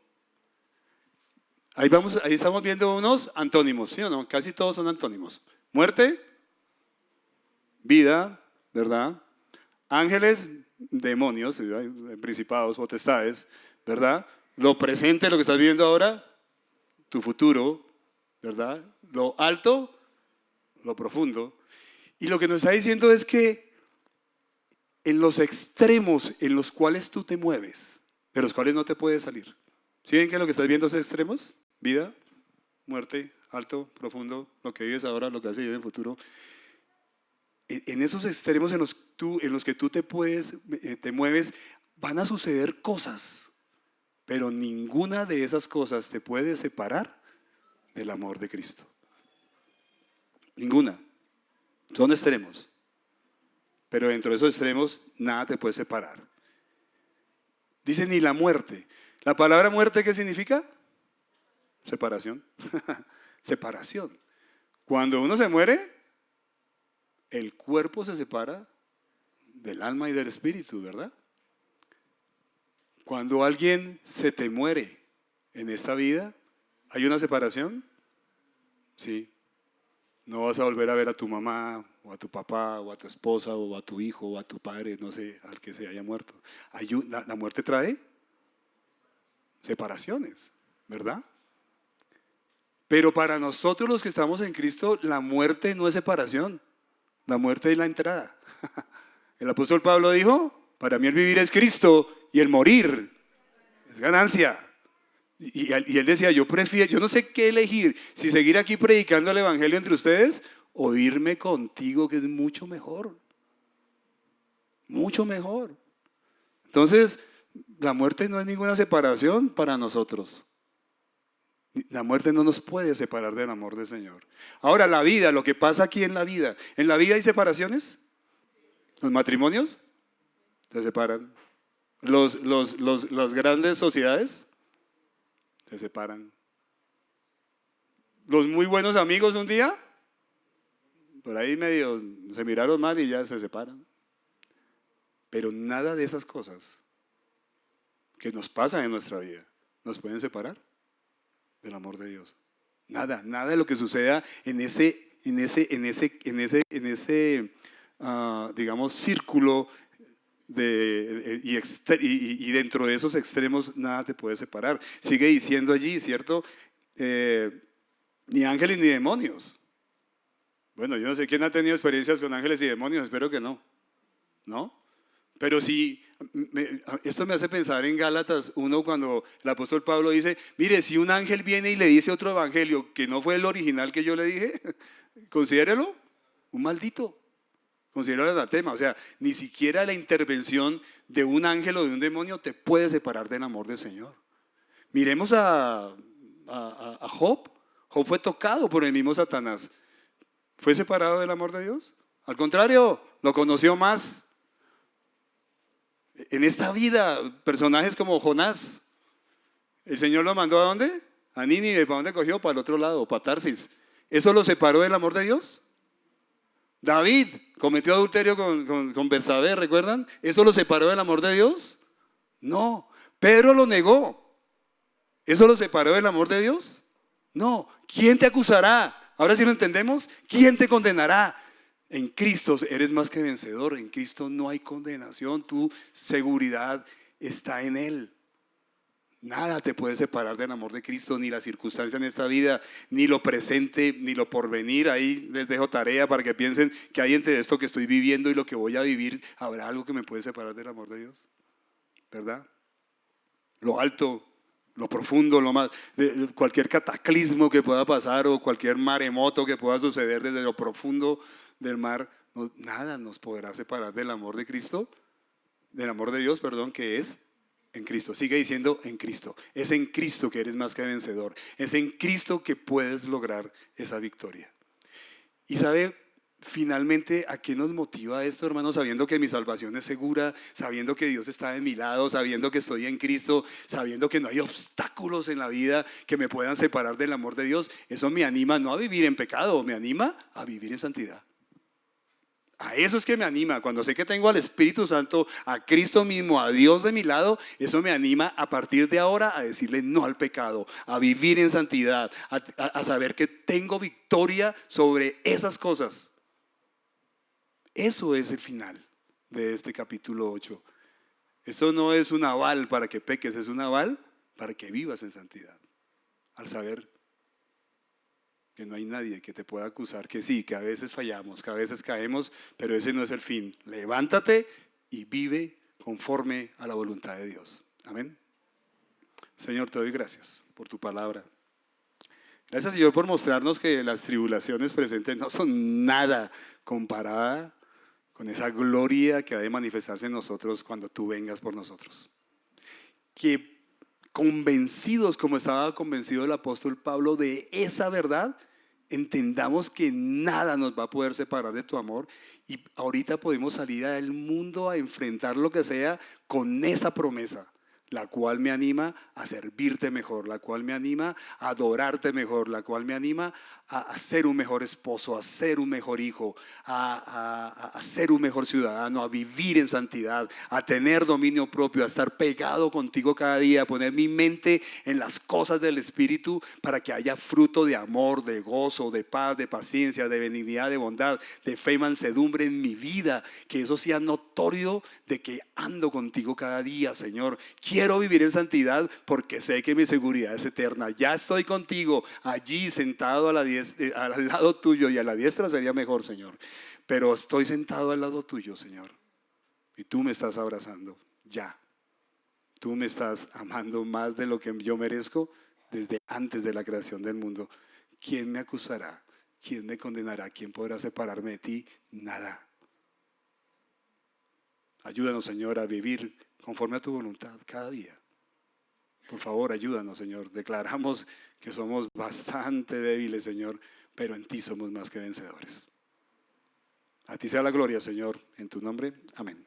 ahí estamos viendo unos antónimos, ¿sí o no? Casi todos son antónimos. Muerte, vida, ¿verdad? Ángeles, demonios, principados, potestades, ¿verdad? Lo presente, lo que estás viviendo ahora, tu futuro, ¿verdad? Lo alto, lo profundo. Y lo que nos está diciendo es que en los extremos en los cuales tú te mueves, de los cuales no te puedes salir. ¿Sí ven que lo que estás viendo es extremos? Vida, muerte, alto, profundo, lo que vives ahora, lo que vas a vivir en el futuro. En esos extremos en los que tú te mueves, van a suceder cosas, pero ninguna de esas cosas te puede separar del amor de Cristo. Ninguna. Son extremos. Pero dentro de esos extremos nada te puede separar. Dice ni la muerte. ¿La palabra muerte qué significa? Separación. Separación. Cuando uno se muere, el cuerpo se separa del alma y del espíritu, ¿verdad? Cuando alguien se te muere en esta vida, ¿hay una separación? Sí. No vas a volver a ver a tu mamá, o a tu papá, o a tu esposa, o a tu hijo, o a tu padre, no sé, al que se haya muerto. La muerte trae separaciones, ¿verdad? Pero para nosotros los que estamos en Cristo, la muerte no es separación, la muerte es la entrada. El apóstol Pablo dijo: para mí el vivir es Cristo y el morir es ganancia. Y él decía: yo no sé qué elegir, si seguir aquí predicando el evangelio entre ustedes o irme contigo, que es mucho mejor. Mucho mejor. Entonces, la muerte no es ninguna separación para nosotros. La muerte no nos puede separar del amor del Señor. Ahora, la vida, lo que pasa aquí en la vida hay separaciones. Los matrimonios se separan. Las grandes sociedades se separan. Los muy buenos amigos un día, por ahí medio se miraron mal y ya se separan. Pero nada de esas cosas que nos pasan en nuestra vida nos pueden separar del amor de Dios. Nada de lo que suceda en ese digamos, círculo y dentro de esos extremos nada te puede separar. Sigue diciendo allí, ¿cierto? Ni ángeles ni demonios. Bueno, yo no sé quién ha tenido experiencias con ángeles y demonios, espero que no. ¿no? Pero si, esto me hace pensar en Gálatas 1 cuando el apóstol Pablo dice, mire, si un ángel viene y le dice otro evangelio que no fue el original que yo le dije, considérelo un maldito, considéralo anatema. O sea, ni siquiera la intervención de un ángel o de un demonio te puede separar del amor del Señor. Miremos a Job. Job fue tocado por el mismo Satanás. ¿Fue separado del amor de Dios? Al contrario, lo conoció más. En esta vida, personajes como Jonás, el Señor lo mandó ¿a dónde? A Nínive. ¿Para dónde cogió? Para el otro lado, para Tarsis. ¿Eso lo separó del amor de Dios? David cometió adulterio con Betsabé, ¿recuerdan? ¿Eso lo separó del amor de Dios? No. Pedro lo negó. ¿Eso lo separó del amor de Dios? No. ¿Quién te acusará? Ahora sí lo entendemos. ¿Quién te condenará? En Cristo eres más que vencedor. En Cristo no hay condenación. Tu seguridad está en Él. Nada te puede separar del amor de Cristo, ni la circunstancia en esta vida, ni lo presente, ni lo porvenir. Ahí les dejo tarea para que piensen que hay entre esto que estoy viviendo y lo que voy a vivir, ¿habrá algo que me puede separar del amor de Dios? ¿Verdad? Lo alto, lo profundo, cualquier cataclismo que pueda pasar o cualquier maremoto que pueda suceder desde lo profundo del mar, nada nos podrá separar del amor de Cristo, del amor de Dios, perdón, que es en Cristo. Sigue diciendo en Cristo. Es en Cristo que eres más que vencedor. Es en Cristo que puedes lograr esa victoria. Y sabe, finalmente, ¿a qué nos motiva esto, hermano? Sabiendo que mi salvación es segura, sabiendo que Dios está de mi lado, sabiendo que estoy en Cristo, sabiendo que no hay obstáculos en la vida que me puedan separar del amor de Dios. Eso me anima no a vivir en pecado, me anima a vivir en santidad. A eso es que me anima. Cuando sé que tengo al Espíritu Santo, a Cristo mismo, a Dios de mi lado, eso me anima a partir de ahora a decirle no al pecado, a vivir en santidad, a saber que tengo victoria sobre esas cosas. Eso es el final de este capítulo 8. Esto no es un aval para que peques, es un aval para que vivas en santidad. Al saber que no hay nadie que te pueda acusar, que sí, que a veces fallamos, que a veces caemos, pero ese no es el fin. Levántate y vive conforme a la voluntad de Dios. Amén. Señor, te doy gracias por tu palabra. Gracias, Señor, por mostrarnos que las tribulaciones presentes no son nada comparada con esa gloria que ha de manifestarse en nosotros cuando tú vengas por nosotros. Que convencidos, como estaba convencido el apóstol Pablo, de esa verdad, entendamos que nada nos va a poder separar de tu amor, y ahorita podemos salir al mundo a enfrentar lo que sea con esa promesa, la cual me anima a servirte mejor, la cual me anima a adorarte mejor, la cual me anima a ser un mejor esposo, a ser un mejor hijo, a ser un mejor ciudadano, a vivir en santidad, a tener dominio propio, a estar pegado contigo cada día, a poner mi mente en las cosas del Espíritu para que haya fruto de amor, de gozo, de paz, de paciencia, de benignidad, de bondad, de fe y mansedumbre en mi vida, que eso sea notorio de que ando contigo cada día, Señor. Quiero vivir en santidad porque sé que mi seguridad es eterna. Ya estoy contigo allí sentado al lado tuyo, y a la diestra sería mejor, Señor. Pero estoy sentado al lado tuyo, Señor. Y tú me estás abrazando ya. Tú me estás amando más de lo que yo merezco desde antes de la creación del mundo. ¿Quién me acusará? ¿Quién me condenará? ¿Quién podrá separarme de ti? Nada. Ayúdanos, Señor, a vivir conforme a tu voluntad cada día. Por favor, ayúdanos, Señor. Declaramos que somos bastante débiles, Señor, pero en ti somos más que vencedores. A ti sea la gloria, Señor, en tu nombre. Amén.